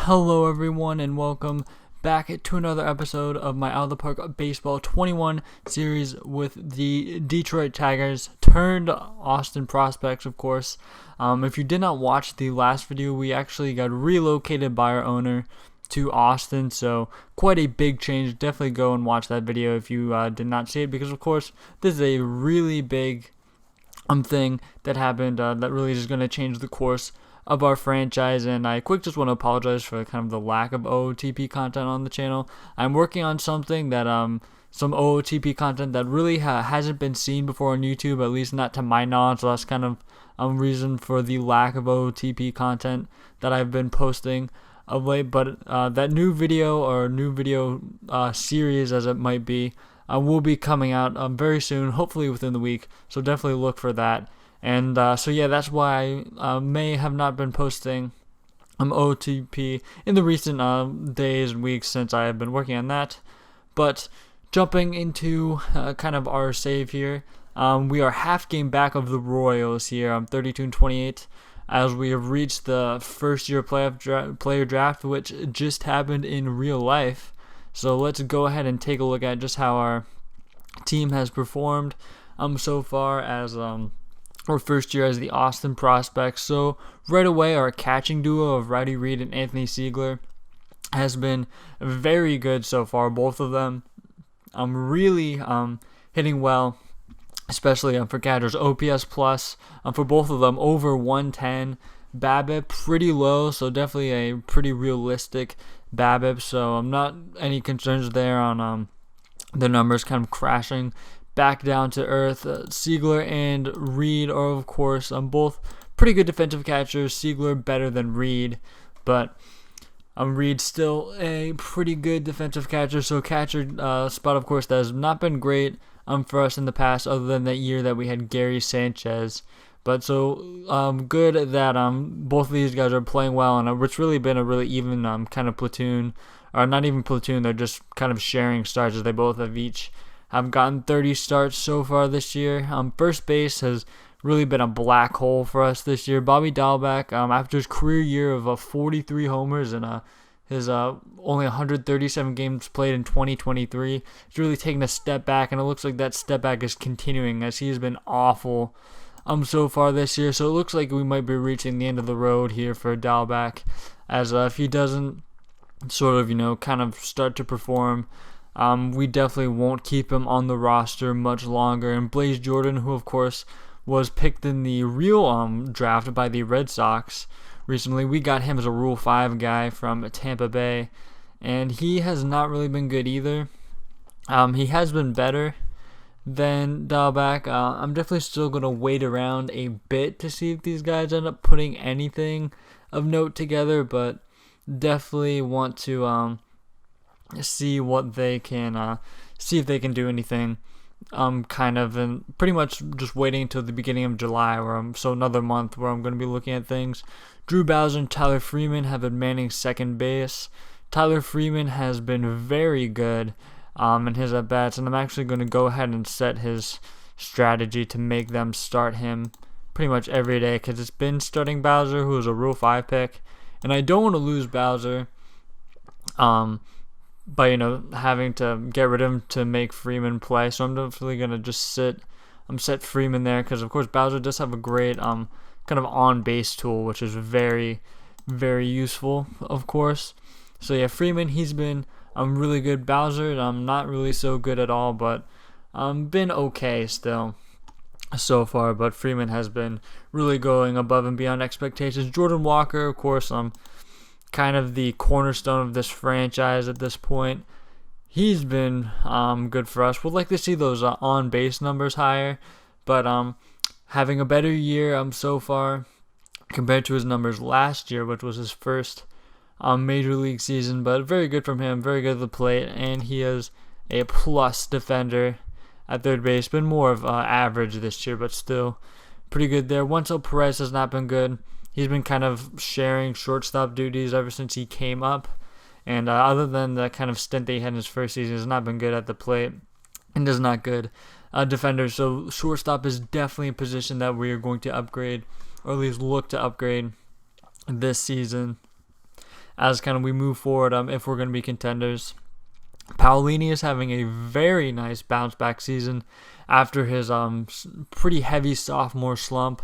Hello, everyone, and welcome back to another episode of my Out of the Park Baseball 21 series with the Detroit Tigers turned Austin prospects, of course. If you did not watch the last video, we actually got relocated by our owner to Austin, so quite a big change. Definitely go and watch that video if you did not see it, because, of course, this is a really big thing that happened that really is going to change the course of our franchise. And I just want to apologize for kind of the lack of OOTP content on the channel. I'm working on something that some OOTP content that really hasn't been seen before on YouTube, at least not to my knowledge. So that's kind of reason for the lack of OOTP content that I've been posting of late. But that new video series, as it might be, will be coming out very soon, hopefully within the week. So definitely look for that. And so yeah, that's why I may have not been posting OTP in the recent days and weeks since I have been working on that. But jumping into kind of our save here, we are half game back of the Royals here. 32-28, as we have reached the first year player draft, which just happened in real life. So let's go ahead and take a look at just how our team has performed so far as our first year as the Austin prospects. So right away, our catching duo of Rowdy Reed and Anthony Siegler has been very good so far. Both of them really hitting well, especially for catchers. OPS plus for both of them over 110. BABIP pretty low, so definitely a pretty realistic BABIP. So not any concerns there on the numbers kind of crashing back down to earth. Siegler and Reed are, of course, both pretty good defensive catchers. Siegler better than Reed, but Reed still a pretty good defensive catcher. So catcher spot, of course, that has not been great for us in the past, other than that year that we had Gary Sanchez. But so good that both of these guys are playing well, and it's really been a really even kind of platoon, or not even platoon. They're just kind of sharing starts, as they both have gotten 30 starts so far this year. First base has really been a black hole for us this year. Bobby Dahlbeck, after his career year of 43 homers and his only 137 games played in 2023, he's really taken a step back, and it looks like that step back is continuing, as he has been awful so far this year. So it looks like we might be reaching the end of the road here for Dahlbeck, as if he doesn't sort of, kind of start to perform, we definitely won't keep him on the roster much longer. And Blaze Jordan, who of course was picked in the real draft by the Red Sox recently, we got him as a Rule 5 guy from Tampa Bay, and he has not really been good either. He has been better than Dahlbeck. I'm definitely still going to wait around a bit to see if these guys end up putting anything of note together, but definitely want to see what they can see if they can do anything kind of, and pretty much just waiting until the beginning of July, so another month, where I'm going to be looking at things. Drew Bowser and Tyler Freeman have been manning second base. Tyler Freeman has been very good in his at-bats, and I'm actually going to go ahead and set his strategy to make them start him pretty much every day, because it's been starting Bowser, who is a Rule 5 pick, and I don't want to lose Bowser by having to get rid of him to make Freeman play. So I'm definitely going to just set Freeman there, because of course Bowser does have a great kind of on-base tool, which is very, very useful, of course. So yeah, Freeman, he's been really good. Bowser, not really so good at all, but been okay still so far. But Freeman has been really going above and beyond expectations. Jordan Walker, of course, kind of the cornerstone of this franchise at this point. He's been good for us. We'd like to see those on-base numbers higher, but having a better year so far compared to his numbers last year, which was his first major league season. But very good from him, very good at the plate, and he is a plus defender at third base. Been more of average this year, but still pretty good there. Wencel Perez has not been good. He's been kind of sharing shortstop duties ever since he came up, and other than the kind of stint that he had in his first season, has not been good at the plate and is not good defender. So shortstop is definitely a position that we are going to upgrade, or at least look to upgrade this season. as kind of we move forward if we're going to be contenders. Paolini is having a very nice bounce back season after his pretty heavy sophomore slump.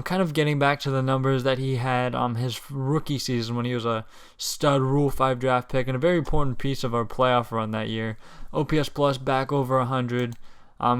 Kind of getting back to the numbers that he had his rookie season when he was a stud Rule 5 draft pick and a very important piece of our playoff run that year. OPS plus back over 100.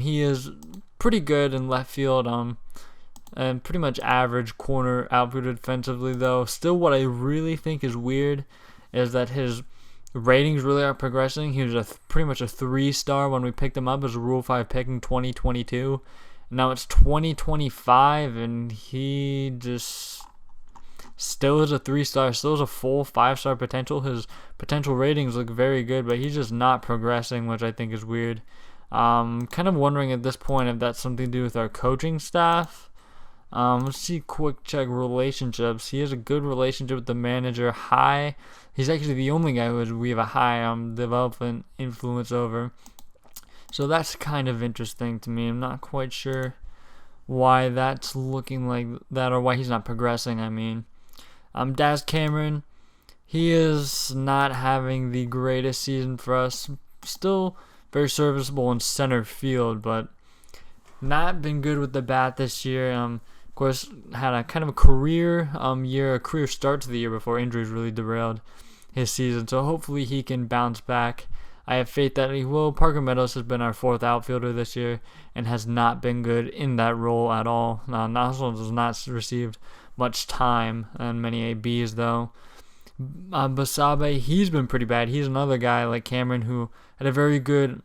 He is pretty good in left field and pretty much average corner outfielder defensively, though. Still, what I really think is weird is that his ratings really are progressing. He was pretty much a 3-star when we picked him up as a Rule 5 pick in 2022. Now it's 2025, and he just still is a 3-star, still has a full 5-star potential. His potential ratings look very good, but he's just not progressing, which I think is weird. Kind of wondering at this point if that's something to do with our coaching staff. Let's see, quick check relationships. He has a good relationship with the manager. High. He's actually the only guy we have a high development influence over. So that's kind of interesting to me. I'm not quite sure why that's looking like that or why he's not progressing, I mean. Daz Cameron, he is not having the greatest season for us. Still very serviceable in center field, but not been good with the bat this year. Of course, had a kind of a career year, a career start to the year before injuries really derailed his season. So hopefully he can bounce back. I have faith that he will. Parker Meadows has been our 4th outfielder this year and has not been good in that role at all. Noswell has not received much time and many ABs, though. Basabe, he's been pretty bad. He's another guy like Cameron who had a very good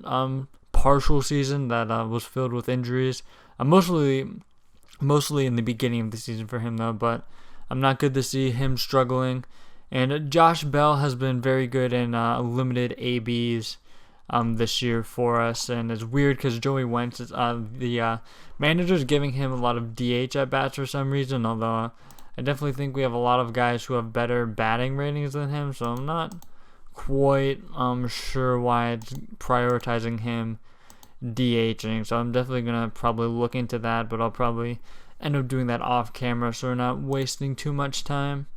partial season that was filled with injuries. Mostly in the beginning of the season for him, though, but I'm not good to see him struggling. And Josh Bell has been very good in limited ABs this year for us. And it's weird because Joey Wentz, the manager's giving him a lot of DH at-bats for some reason, although I definitely think we have a lot of guys who have better batting ratings than him, so I'm not quite sure why it's prioritizing him DHing. So I'm definitely going to probably look into that, but I'll probably end up doing that off camera so we're not wasting too much time.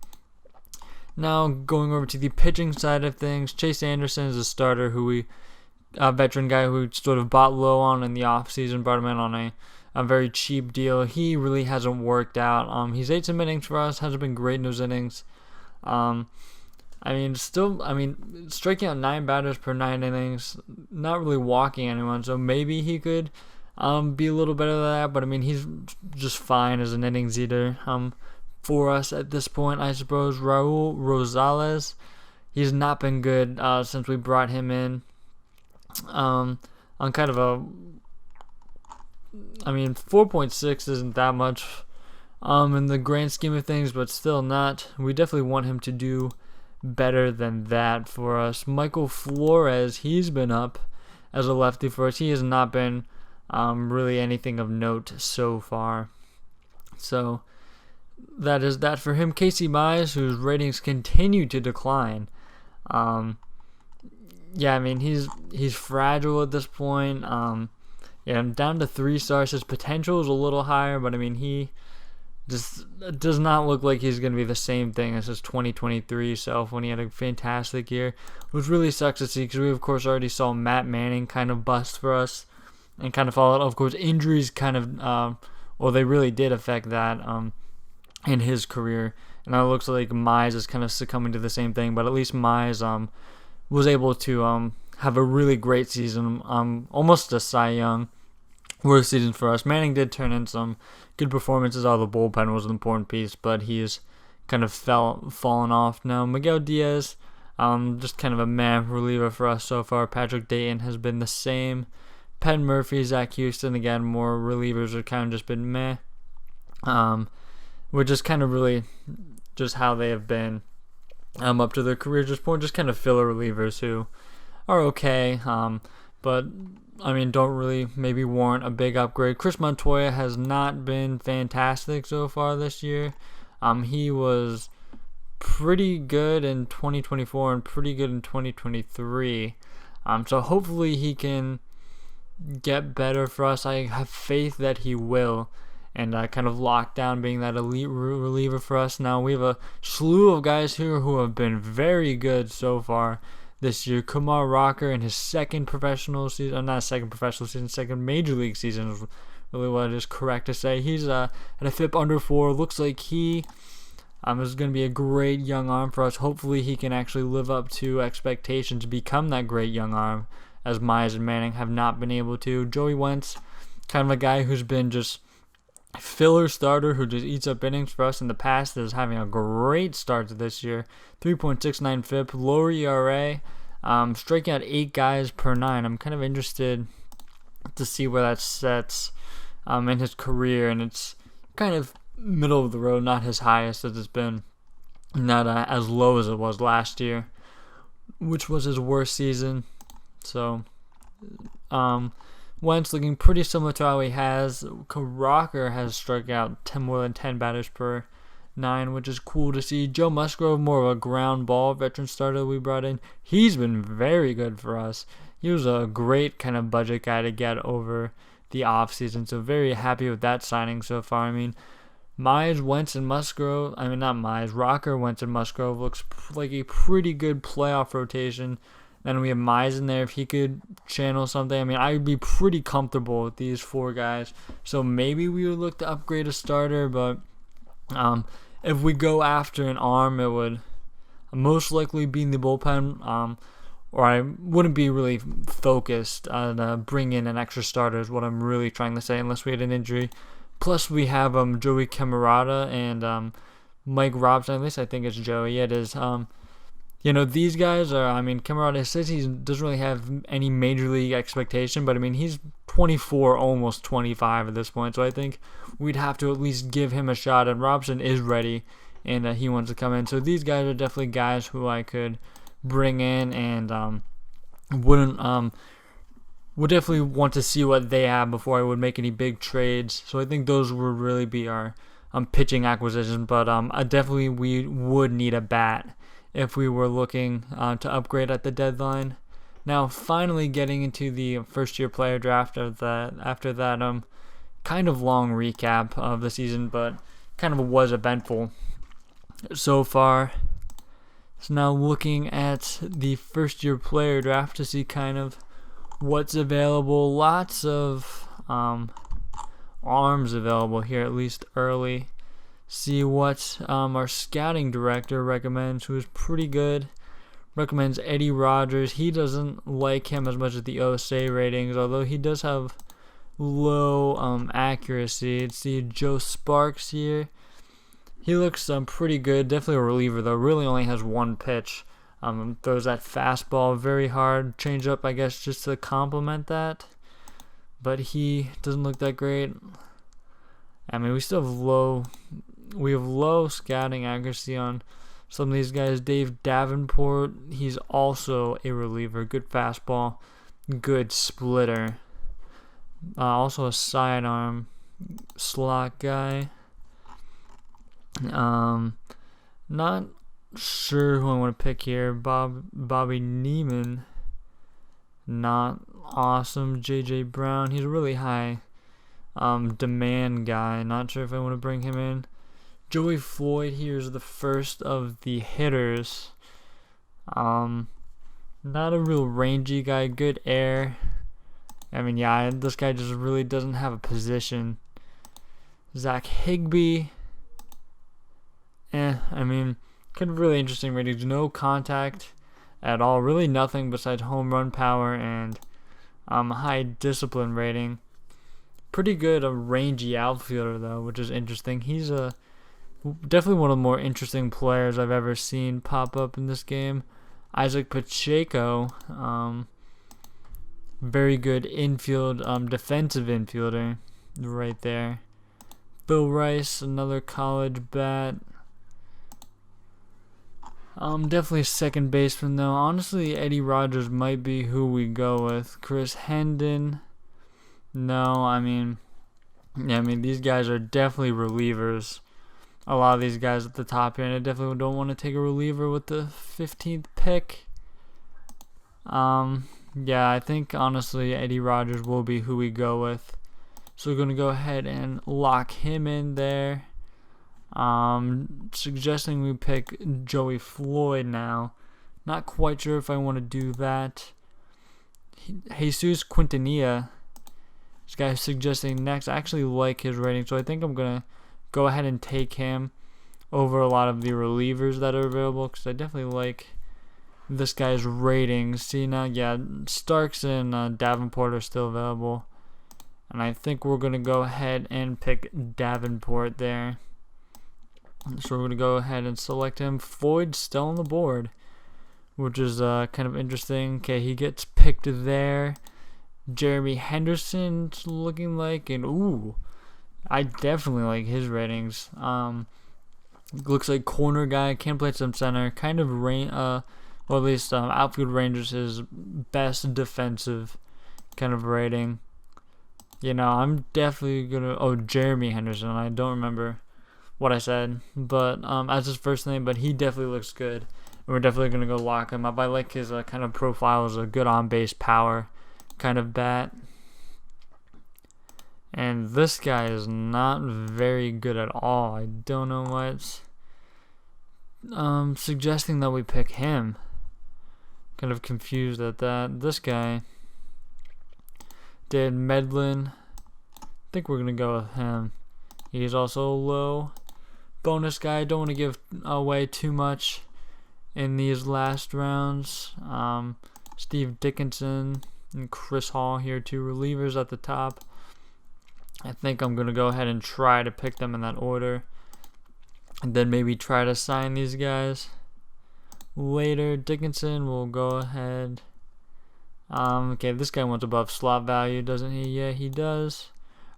Now going over to the pitching side of things, Chase Anderson is a starter a veteran guy who sort of bought low on in the offseason, brought him in on a very cheap deal. He really hasn't worked out. He's ate some innings for us, hasn't been great in those innings. Striking out 9 batters per 9 innings, not really walking anyone, so maybe he could be a little better than that, but he's just fine as an innings eater. For us at this point, I suppose. Raul Rosales, he's not been good since we brought him in. On kind of 4.6 isn't that much in the grand scheme of things, but still not. We definitely want him to do better than that for us. Michael Flores, he's been up as a lefty for us. He has not been really anything of note so far. So that is that for him. Casey Mize, whose ratings continue to decline. He's fragile at this point. I'm down to 3 stars. His potential is a little higher, but he just does not look like he's going to be the same thing as his 2023 self when he had a fantastic year, which really sucks to see because we, of course, already saw Matt Manning kind of bust for us and kind of followed. Of course, injuries kind of, they really did affect that in his career, and it looks like Mize is kind of succumbing to the same thing, but at least Mize was able to have a really great season, almost a Cy Young worth season for us. Manning did turn in some good performances out of the bullpen, was an important piece, but he's kind of fallen off now. Miguel Diaz, just kind of a meh reliever for us so far. Patrick Dayton has been the same. Penn Murphy, Zach Houston, again, more relievers have kind of just been meh. Which is kind of really just how they have been up to their careers at this point. Just kind of filler relievers who are okay, but don't really maybe warrant a big upgrade. Chris Montoya has not been fantastic so far this year. He was pretty good in 2024 and pretty good in 2023. So hopefully he can get better for us. I have faith that he will. and kind of locked down being that elite reliever for us. Now we have a slew of guys here who have been very good so far this year. Kumar Rocker in his second professional season, not second professional season, second major league season is really what it is correct to say. He's at a FIP under 4. Looks like he is going to be a great young arm for us. Hopefully he can actually live up to expectations to become that great young arm, as Myers and Manning have not been able to. Joey Wentz, kind of a guy who's been just filler starter who just eats up innings for us in the past, is having a great start to this year. 3.69 FIP, lower ERA, striking out 8 guys per 9. I'm kind of interested to see where that sets in his career, and it's kind of middle of the road, not his highest as it's been, not as low as it was last year, which was his worst season. So Wentz looking pretty similar to how he has. Rocker has struck out more than 10 batters per 9, which is cool to see. Joe Musgrove, more of a ground ball veteran starter we brought in. He's been very good for us. He was a great kind of budget guy to get over the offseason, so very happy with that signing so far. I mean, Myers, Wentz, and Musgrove, not Myers, Rocker, Wentz, and Musgrove looks like a pretty good playoff rotation. Then we have Myers in there if he could channel something. I mean, I would be pretty comfortable with these 4 guys. So maybe we would look to upgrade a starter, but if we go after an arm, it would most likely be in the bullpen, or I wouldn't be really focused on bring in an extra starter is what I'm really trying to say, unless we had an injury. Plus, we have Joey Camarada and Mike Robson. At least I think it's Joey. Yeah, it is. These guys are, Camarada says he doesn't really have any major league expectation, but he's 24, almost 25 at this point, so I think we'd have to at least give him a shot, and Robson is ready, and he wants to come in. So these guys are definitely guys who I could bring in, and would definitely want to see what they have before I would make any big trades. So I think those would really be our pitching acquisitions, but definitely we would need a bat if we were looking to upgrade at the deadline. Now, finally getting into the first-year player draft after that kind of long recap of the season, but kind of was eventful so far. So now looking at the first-year player draft to see kind of what's available. Lots of arms available here, at least early. See what our scouting director recommends, who is pretty good. Recommends Eddie Rogers. He doesn't like him as much as the OSA ratings, although he does have low accuracy. See Joe Sparks here. He looks pretty good. Definitely a reliever, though. Really only has 1 pitch. Throws that fastball very hard. Change up, I guess, just to complement that. But he doesn't look that great. We still have low scouting accuracy on some of these guys. Dave Davenport, he's also a reliever. Good fastball, good splitter. Also a sidearm slot guy. Not sure who I want to pick here. Bobby Neiman, not awesome. J.J. Brown, he's a really high demand guy. Not sure if I want to bring him in. Joey Floyd here is the first of the hitters. Not a real rangy guy. Good air. This guy just really doesn't have a position. Zach Higbee. Kind of really interesting ratings. No contact at all. Really nothing besides home run power and high discipline rating. Pretty good, a rangy outfielder, though, which is interesting. He's definitely one of the more interesting players I've ever seen pop up in this game. Isaac Pacheco, very good infield, defensive infielder right there. Bill Rice, another college bat. Definitely second baseman, though. Honestly, Eddie Rogers might be who we go with. Chris Hendon. No, these guys are definitely relievers. A lot of these guys at the top here, and I definitely don't want to take a reliever with the 15th pick. I think, honestly, Eddie Rogers will be who we go with. So we're going to go ahead and lock him in there. Suggesting we pick Joey Floyd now. Not quite sure if I want to do that. Jesus Quintanilla, this guy is suggesting next. I actually like his rating, so I think I'm going to go ahead and take him over a lot of the relievers that are available, because I definitely like this guy's ratings. See now, yeah, Starks and Davenport are still available, and I think we're going to go ahead and pick Davenport there. So we're going to go ahead and select him. Floyd's still on the board, which is kind of interesting. Okay, he gets picked there. Jeremy Henderson's looking like, and ooh, I definitely like his ratings. Looks like corner guy, can play some center, kind of or at least outfield range is his best defensive kind of rating. You know, I'm definitely gonna. Jeremy Henderson. I don't remember what I said, but as his first name, but he definitely looks good, and we're definitely gonna go lock him up. I like his kind of profile as a good on base power kind of bat. And this guy is not very good at all. I don't know what's suggesting that we pick him. Kind of confused at that. This guy, Dave Medlin. I think we're gonna go with him. He's also low bonus guy. Don't want to give away too much in these last rounds. Steve Dickinson and Chris Hall here, two relievers at the top. I think I'm going to go ahead and try to pick them in that order, and then maybe try to sign these guys later. Dickinson will go ahead. Okay, this guy wants above slot value, doesn't he? Yeah, he does.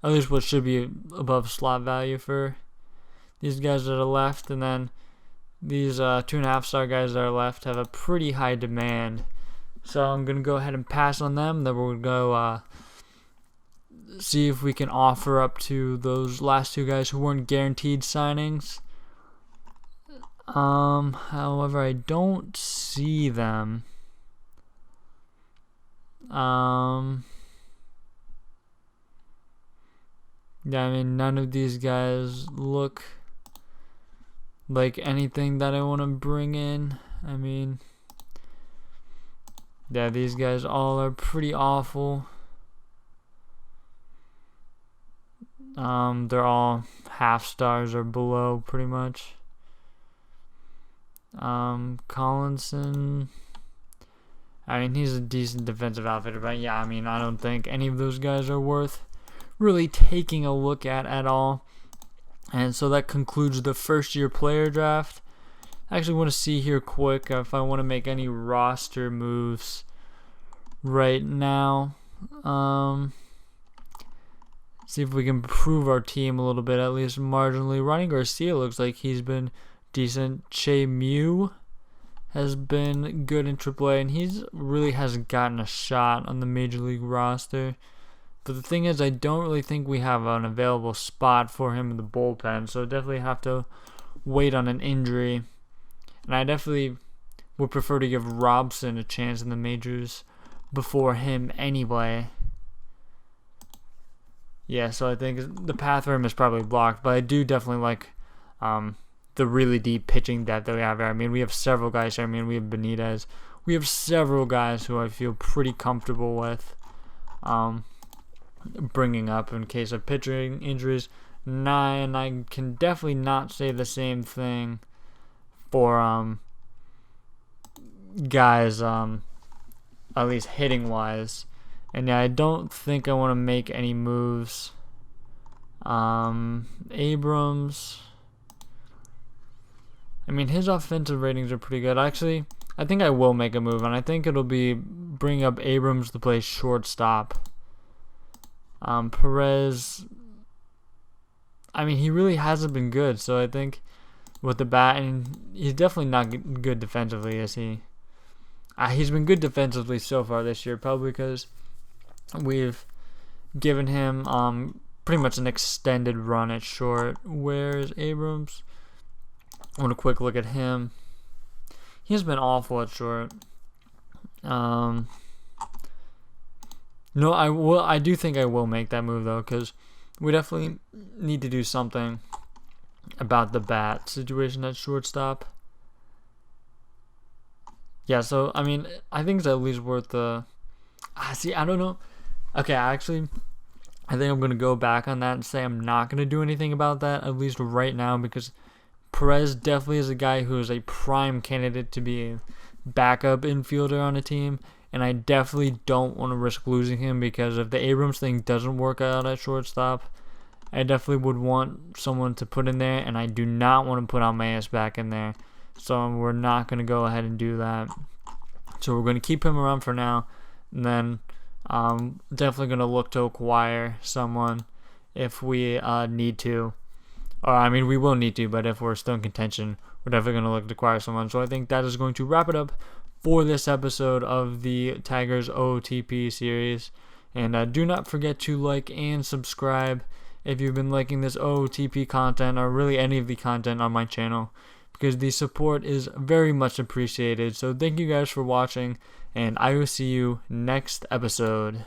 At least what should be above slot value for these guys that are left. And then these 2.5-star guys that are left have a pretty high demand. So I'm going to go ahead and pass on them. Then we'll go see if we can offer up to those last two guys who weren't guaranteed signings. However, I don't see them. Yeah, I mean, none of these guys look like anything that I want to bring in. I mean, yeah, these guys all are pretty awful. They're all half stars or below, pretty much. Collinson, I mean, he's a decent defensive outfitter, but yeah, I mean, I don't think any of those guys are worth really taking a look at all. And so that concludes the first year player draft. I actually want to see here quick if I want to make any roster moves right now. See if we can improve our team a little bit, at least marginally. Ronnie Garcia looks like he's been decent. Che Mew has been good in AAA, and he's really hasn't gotten a shot on the Major League roster. But the thing is, I don't really think we have an available spot for him in the bullpen, so definitely have to wait on an injury. And I definitely would prefer to give Robson a chance in the majors before him anyway. Yeah, so I think the path for him is probably blocked, but I do definitely like the really deep pitching depth that we have here. I mean, we have several guys here. I mean, we have Benitez. We have several guys who I feel pretty comfortable with bringing up in case of pitching injuries. And I can definitely not say the same thing for guys, at least hitting-wise. And yeah, I don't think I want to make any moves. Abrams, I mean, his offensive ratings are pretty good. Actually, I think I will make a move, and I think it'll be bring up Abrams to play shortstop. Perez, I mean, he really hasn't been good, so I think with the bat, and he's definitely not good defensively, is he? He's been good defensively so far this year, probably because we've given him pretty much an extended run at short. Where's Abrams? I want a quick look at him. He's been awful at short. No, I do think I will make that move though, because we definitely need to do something about the bat situation at shortstop. Yeah, so, I mean, I think it's at least worth the... see, I don't know. Okay, actually, I think I'm going to go back on that and say I'm not going to do anything about that, at least right now, because Perez definitely is a guy who is a prime candidate to be a backup infielder on a team, and I definitely don't want to risk losing him, because if the Abrams thing doesn't work out at shortstop, I definitely would want someone to put in there, and I do not want to put Almeida back in there. So we're not going to go ahead and do that. So we're going to keep him around for now, and then definitely going to look to acquire someone if we need to. Or, I mean, we will need to, but if we're still in contention, we're definitely going to look to acquire someone. So I think that is going to wrap it up for this episode of the Tigers OOTP series. And do not forget to like and subscribe if you've been liking this OOTP content, or really any of the content on my channel, because the support is very much appreciated. So thank you guys for watching, and I will see you next episode.